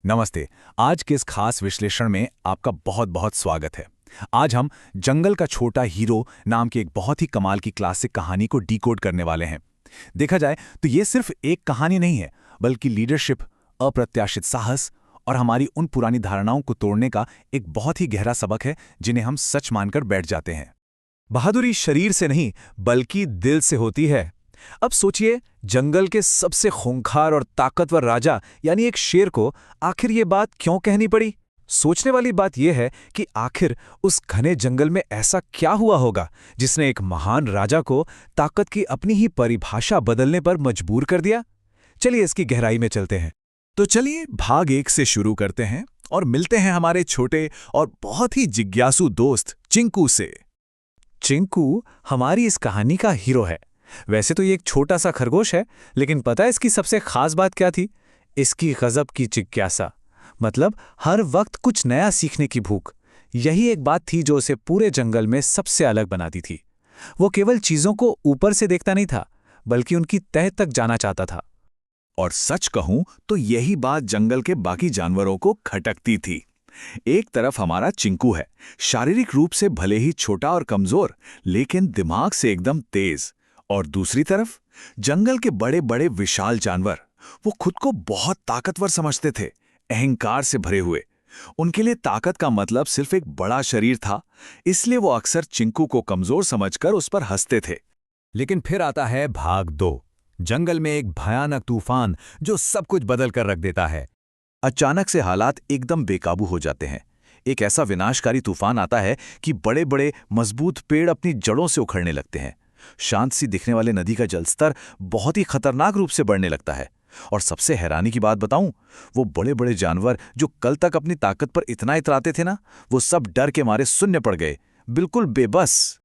नमस्ते। आज के इस खास विश्लेषण में आपका बहुत बहुत स्वागत है। आज हम जंगल का छोटा हीरो नाम की एक बहुत ही कमाल की क्लासिक कहानी को डिकोड करने वाले हैं। देखा जाए तो ये सिर्फ एक कहानी नहीं है, बल्कि लीडरशिप, अप्रत्याशित साहस और हमारी उन पुरानी धारणाओं को तोड़ने का एक बहुत ही गहरा सबक है जिन्हें हम सच मानकर बैठ जाते हैं। बहादुरी शरीर से नहीं, बल्कि दिल से होती है। अब सोचिए, जंगल के सबसे खूंखार और ताकतवर राजा यानी एक शेर को आखिर ये बात क्यों कहनी पड़ी। सोचने वाली बात यह है कि आखिर उस घने जंगल में ऐसा क्या हुआ होगा जिसने एक महान राजा को ताकत की अपनी ही परिभाषा बदलने पर मजबूर कर दिया। चलिए इसकी गहराई में चलते हैं। तो चलिए भाग 1 से शुरू करते हैं और मिलते हैं हमारे छोटे और बहुत ही जिज्ञासु दोस्त चिंकू से। चिंकू हमारी इस कहानी का हीरो है। वैसे तो ये एक छोटा सा खरगोश है, लेकिन पता है इसकी सबसे खास बात क्या थी? इसकी गजब की जिज्ञासा, मतलब हर वक्त कुछ नया सीखने की भूख। यही एक बात थी जो उसे पूरे जंगल में सबसे अलग बनाती थी। वो केवल चीजों को ऊपर से देखता नहीं था, बल्कि उनकी तह तक जाना चाहता था। और सच कहूं तो यही बात जंगल के बाकी जानवरों को खटकती थी। एक तरफ हमारा चिंकू है, शारीरिक रूप से भले ही छोटा और कमजोर, लेकिन दिमाग से एकदम तेज। और दूसरी तरफ जंगल के बड़े बड़े विशाल जानवर, वो खुद को बहुत ताकतवर समझते थे, अहंकार से भरे हुए। उनके लिए ताकत का मतलब सिर्फ एक बड़ा शरीर था, इसलिए वो अक्सर चिंकू को कमजोर समझकर उस पर हंसते थे। लेकिन फिर आता है भाग 2। जंगल में एक भयानक तूफान जो सब कुछ बदल कर रख देता है। अचानक से हालात एकदम बेकाबू हो जाते हैं। एक ऐसा विनाशकारी तूफान आता है कि बड़े बड़े मजबूत पेड़ अपनी जड़ों से उखड़ने लगते हैं। शांत सी दिखने वाले नदी का जलस्तर बहुत ही खतरनाक रूप से बढ़ने लगता है। और सबसे हैरानी की बात बताऊं, वो बड़े बड़े जानवर जो कल तक अपनी ताकत पर इतना इतराते थे ना, वो सब डर के मारे शून्य पड़ गए, बिल्कुल बेबस।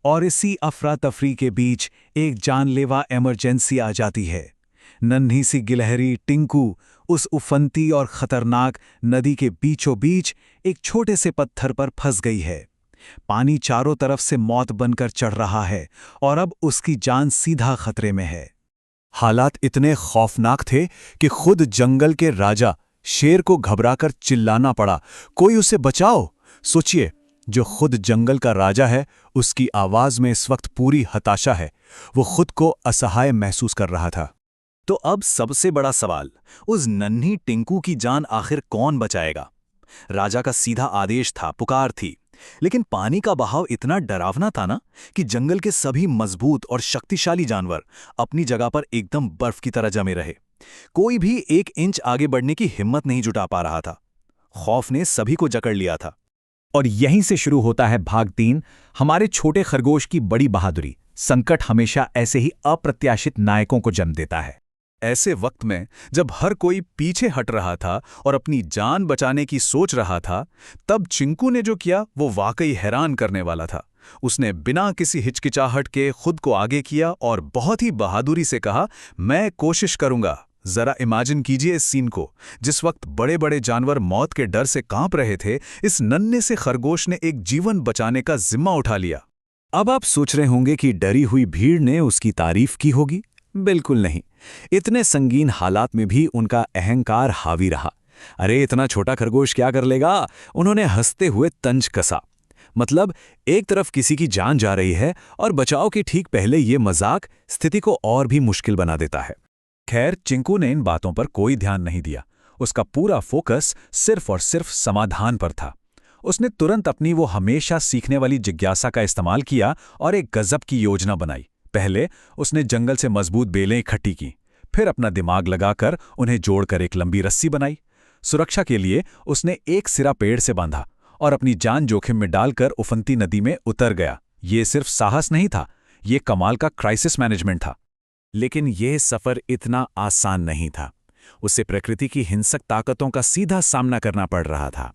और इसी अफरा तफरी के बीच एक जानलेवा इमरजेंसी आ जाती है। नन्ही सी गिलहरी टिंकू उस उफनती और खतरनाक नदी के बीचों बीच एक छोटे से पत्थर पर फंस गई है। पानी चारों तरफ से मौत बनकर चढ़ रहा है और अब उसकी जान सीधा खतरे में है। हालात इतने खौफनाक थे कि खुद जंगल के राजा शेर को घबराकर चिल्लाना पड़ा, कोई उसे बचाओ। सोचिए, जो खुद जंगल का राजा है, उसकी आवाज में इस वक्त पूरी हताशा है। वो खुद को असहाय महसूस कर रहा था। तो अब सबसे बड़ा सवाल, उस नन्ही टिंकू की जान आखिर कौन बचाएगा? राजा का सीधा आदेश था, पुकार थी, लेकिन पानी का बहाव इतना डरावना था ना कि जंगल के सभी मजबूत और शक्तिशाली जानवर अपनी जगह पर एकदम बर्फ की तरह जमे रहे। कोई भी 1 इंच आगे बढ़ने की हिम्मत नहीं जुटा पा रहा था। खौफ ने सभी को जकड़ लिया था। और यहीं से शुरू होता है भाग 3, हमारे छोटे खरगोश की बड़ी बहादुरी। संकट हमेशा ऐसे ही अप्रत्याशित नायकों को जन्म देता है। ऐसे वक्त में जब हर कोई पीछे हट रहा था और अपनी जान बचाने की सोच रहा था, तब चिंकू ने जो किया वो वाकई हैरान करने वाला था। उसने बिना किसी हिचकिचाहट के खुद को आगे किया और बहुत ही बहादुरी से कहा, मैं कोशिश करूंगा। जरा इमेजिन कीजिए इस सीन को। जिस वक्त बड़े बड़े जानवर मौत के डर से कांप रहे थे, इस नन्हे से खरगोश ने एक जीवन बचाने का जिम्मा उठा लिया। अब आप सोच रहे होंगे कि डरी हुई भीड़ ने उसकी तारीफ की होगी। बिल्कुल नहीं। इतने संगीन हालात में भी उनका अहंकार हावी रहा। अरे इतना छोटा खरगोश क्या कर लेगा? उन्होंने हंसते हुए तंज कसा। मतलब एक तरफ किसी की जान जा रही है और बचाव के ठीक पहले ये मजाक स्थिति को और भी मुश्किल बना देता है। खैर, चिंकू ने इन बातों पर कोई ध्यान नहीं दिया। उसका पूरा फोकस सिर्फ और सिर्फ समाधान पर था। उसने तुरंत अपनी वो हमेशा सीखने वाली जिज्ञासा का इस्तेमाल किया और एक गजब की योजना बनाई। पहले उसने जंगल से मजबूत बेलें इकट्ठी की, फिर अपना दिमाग लगाकर उन्हें जोड़कर एक लंबी रस्सी बनाई। सुरक्षा के लिए उसने एक सिरा पेड़ से बांधा और अपनी जान जोखिम में डालकर उफनती नदी में उतर गया। ये सिर्फ साहस नहीं था, ये कमाल का क्राइसिस मैनेजमेंट था। लेकिन यह सफर इतना आसान नहीं था। उसे प्रकृति की हिंसक ताकतों का सीधा सामना करना पड़ रहा था।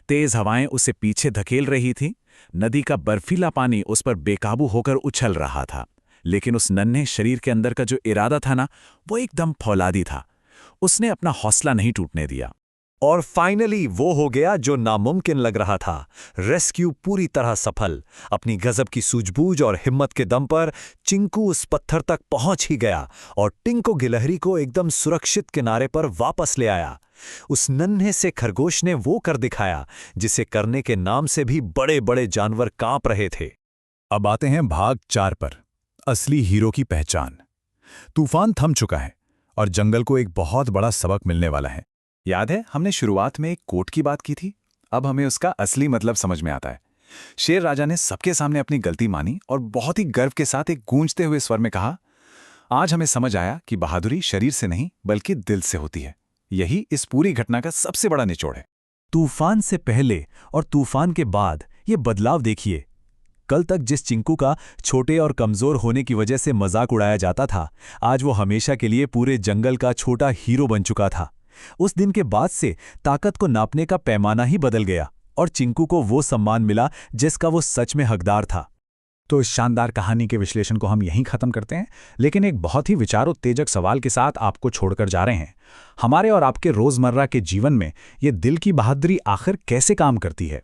तेज हवाएं उसे पीछे धकेल रही थीं, नदी का बर्फीला पानी उस पर बेकाबू होकर उछल रहा था। लेकिन उस नन्हे शरीर के अंदर का जो इरादा था ना, वो एकदम फौलादी था। उसने अपना हौसला नहीं टूटने दिया। और फाइनली वो हो गया जो नामुमकिन लग रहा था। रेस्क्यू पूरी तरह सफल। अपनी गजब की सूझबूझ और हिम्मत के दम पर चिंकू उस पत्थर तक पहुंच ही गया और टिंको गिलहरी को एकदम सुरक्षित किनारे पर वापस ले आया। उस नन्हे से खरगोश ने वो कर दिखाया जिसे करने के नाम से भी बड़े बड़े जानवर कांप रहे थे। अब आते हैं भाग 4 पर, असली हीरो की पहचान। तूफान थम चुका है और जंगल को एक बहुत बड़ा सबक मिलने वाला है। याद है हमने शुरुआत में एक कोट की बात की थी? अब हमें उसका असली मतलब समझ में आता है। शेर राजा ने सबके सामने अपनी गलती मानी और बहुत ही गर्व के साथ एक गूंजते हुए स्वर में कहा, आज हमें समझ आया कि बहादुरी शरीर से नहीं बल्कि दिल से होती है। यही इस पूरी घटना का सबसे बड़ा निचोड़ है। तूफान से पहले और तूफान के बाद ये बदलाव देखिए। कल तक जिस चिंकू का छोटे और कमजोर होने की वजह से मजाक उड़ाया जाता था, आज वो हमेशा के लिए पूरे जंगल का छोटा हीरो बन चुका था। उस दिन के बाद से ताकत को नापने का पैमाना ही बदल गया और चिंकू को वो सम्मान मिला जिसका वो सच में हकदार था। तो इस शानदार कहानी के विश्लेषण को हम यहीं खत्म करते हैं, लेकिन एक बहुत ही विचारोत्तेजक सवाल के साथ आपको छोड़कर जा रहे हैं। हमारे और आपके रोजमर्रा के जीवन में ये दिल की बहादुरी आखिर कैसे काम करती है?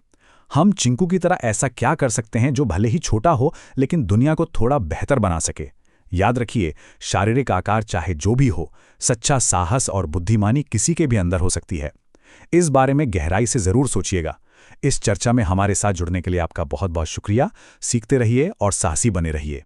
हम चिंकू की तरह ऐसा क्या कर सकते हैं जो भले ही छोटा हो लेकिन दुनिया को थोड़ा बेहतर बना सके? याद रखिए, शारीरिक आकार चाहे जो भी हो, सच्चा साहस और बुद्धिमानी किसी के भी अंदर हो सकती है। इस बारे में गहराई से जरूर सोचिएगा। इस चर्चा में हमारे साथ जुड़ने के लिए आपका बहुत बहुत शुक्रिया। सीखते रहिए और साहसी बने रहिए।